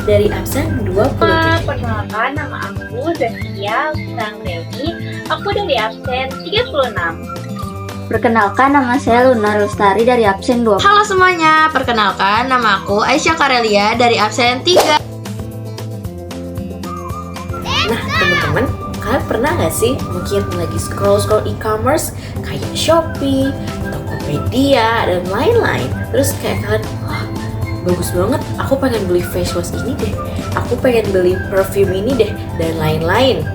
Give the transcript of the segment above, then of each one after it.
dari absen 27. Perkenalkan, nama aku Zaskia Reni. Aku dari absen 36. Perkenalkan, nama saya Luna Lestari dari absen 20. Halo semuanya, perkenalkan nama aku Aisyah Karelia dari absen 3. Nah, teman-teman, kalian pernah nggak sih mungkin lagi scroll e-commerce kayak Shopee, Tokopedia, dan lain-lain. Terus kayak kalian, wah bagus banget, aku pengen beli face wash ini deh, aku pengen beli perfume ini deh, dan lain-lain.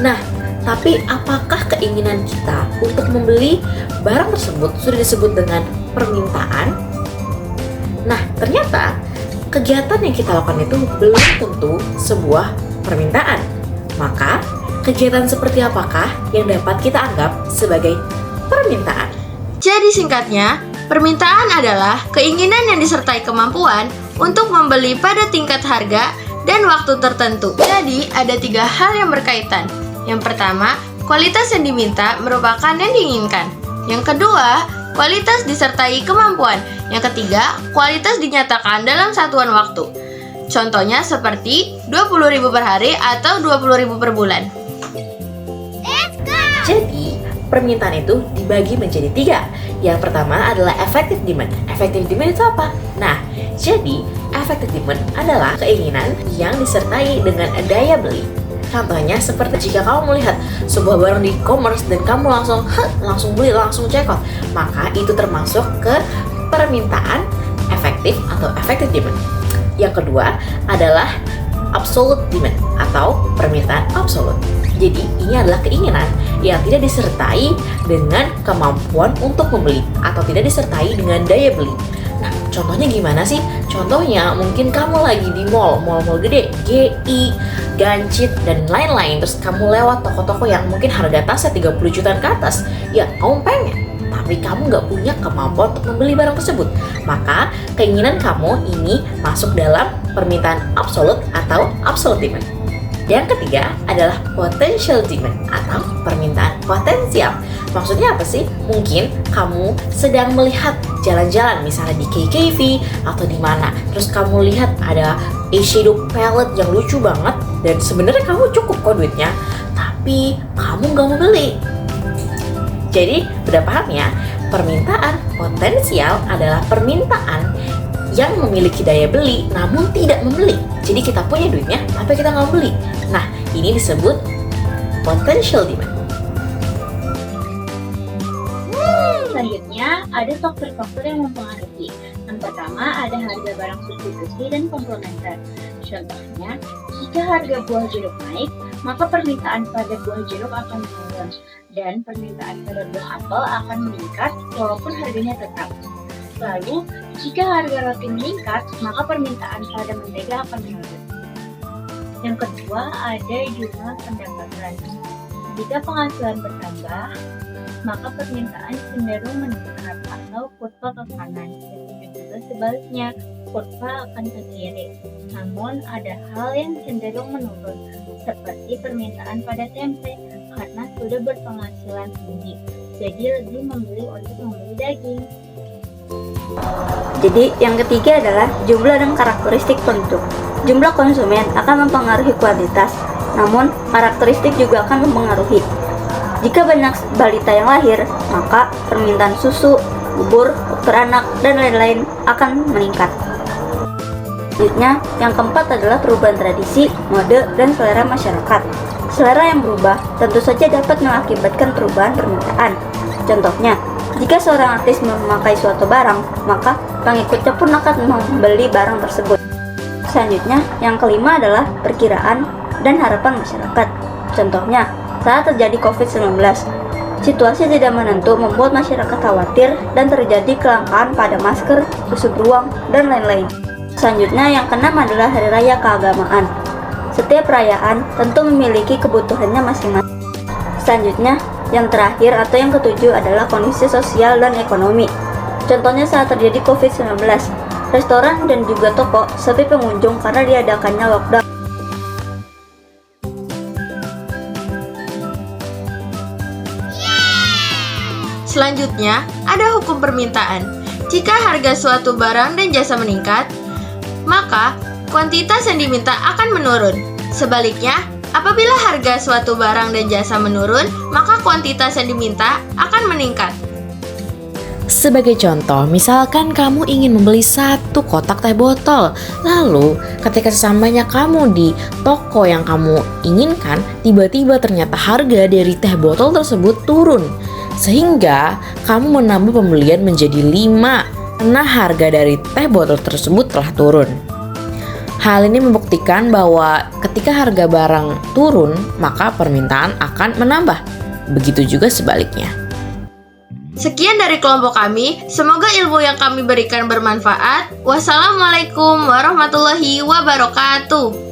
Nah, tapi apakah keinginan kita untuk membeli barang tersebut sudah disebut dengan permintaan? Nah, ternyata kegiatan yang kita lakukan itu belum tentu sebuah permintaan. Maka, kegiatan seperti apakah yang dapat kita anggap sebagai permintaan? Jadi singkatnya, permintaan adalah keinginan yang disertai kemampuan untuk membeli pada tingkat harga dan waktu tertentu. Jadi, ada 3 hal yang berkaitan. Yang pertama, kualitas yang diminta merupakan yang diinginkan. Yang kedua, kualitas disertai kemampuan. Yang ketiga, kualitas dinyatakan dalam satuan waktu. Contohnya seperti 20.000 per hari atau 20.000 per bulan. Jadi, permintaan itu dibagi menjadi 3. Yang pertama adalah effective demand. Effective demand itu apa? Nah, jadi effective demand adalah keinginan yang disertai dengan daya beli. Contohnya seperti jika kamu melihat sebuah barang di e-commerce dan kamu langsung beli, langsung check out, maka itu termasuk ke permintaan efektif atau effective demand. Yang kedua adalah absolute demand atau permintaan absolute. Jadi ini adalah keinginan yang tidak disertai dengan kemampuan untuk membeli atau tidak disertai dengan daya beli. Nah, contohnya gimana sih? Contohnya mungkin kamu lagi di mall gede, GI, Gancit, dan lain-lain. Terus kamu lewat toko-toko yang mungkin harga tasnya 30 jutaan ke atas. Ya, kamu pengen, tapi kamu nggak punya kemampuan untuk membeli barang tersebut. Maka keinginan kamu ini masuk dalam permintaan absolute atau absolute demand. Yang ketiga adalah potential demand atau permintaan potensial. Maksudnya apa sih? Mungkin kamu sedang melihat jalan-jalan misalnya di KKV atau di mana. Terus kamu lihat ada eyeshadow palette yang lucu banget dan sebenarnya kamu cukup kok duitnya, tapi kamu nggak mau beli. Jadi, udah paham ya? Permintaan potensial adalah permintaan yang memiliki daya beli namun tidak membeli. Jadi kita punya duitnya tapi kita nggak beli. Nah, ini disebut potential demand. Selanjutnya, ada faktor-faktor yang mempengaruhi. Yang pertama, ada harga barang substitusi dan komplementer. Contohnya, jika harga buah jeruk naik, maka permintaan pada buah jeruk akan menurun dan permintaan pada buah apel akan meningkat walaupun harganya tetap. Lalu, jika harga roti meningkat, maka permintaan pada mentega akan menurun. Yang kedua, ada jumlah pendapatan. Jika penghasilan bertambah, maka permintaan cenderung meningkat atau kurva ke kanan. Dan juga sebaliknya, kurva akan ke kiri. Namun, ada hal yang cenderung menurun, seperti permintaan pada tempe, karena sudah berpenghasilan tinggi. Jadi lebih membeli untuk membeli daging. Jadi yang ketiga adalah jumlah dan karakteristik penduduk. Jumlah konsumen akan mempengaruhi kualitas, namun karakteristik juga akan mempengaruhi. Jika banyak balita yang lahir, maka permintaan susu, bubur, dokter anak, dan lain-lain akan meningkat. Selanjutnya, yang keempat adalah perubahan tradisi, mode, dan selera masyarakat. Selera yang berubah tentu saja dapat mengakibatkan perubahan permintaan. Contohnya, jika seorang artis memakai suatu barang, maka pengikutnya pun akan membeli barang tersebut. Selanjutnya, yang kelima adalah perkiraan dan harapan masyarakat. Contohnya, saat terjadi COVID-19, situasi tidak menentu membuat masyarakat khawatir dan terjadi kelangkaan pada masker, susu beruang, dan lain-lain. Selanjutnya, yang keenam adalah hari raya keagamaan. Setiap perayaan tentu memiliki kebutuhannya masing-masing. Selanjutnya, yang terakhir atau yang ketujuh adalah kondisi sosial dan ekonomi. Contohnya saat terjadi COVID-19, restoran dan juga toko sepi pengunjung karena diadakannya lockdown. Selanjutnya, ada hukum permintaan. Jika harga suatu barang dan jasa meningkat, maka kuantitas yang diminta akan menurun. Sebaliknya, apabila harga suatu barang dan jasa menurun, maka kuantitas yang diminta akan meningkat. Sebagai contoh, misalkan kamu ingin membeli 1 kotak teh botol. Lalu, ketika sesampainya kamu di toko yang kamu inginkan, tiba-tiba ternyata harga dari teh botol tersebut turun. Sehingga, kamu menambah pembelian menjadi 5 karena harga dari teh botol tersebut telah turun. Hal ini membuktikan bahwa ketika harga barang turun, maka permintaan akan menambah. Begitu juga sebaliknya. Sekian dari kelompok kami, semoga ilmu yang kami berikan bermanfaat. Wassalamualaikum warahmatullahi wabarakatuh.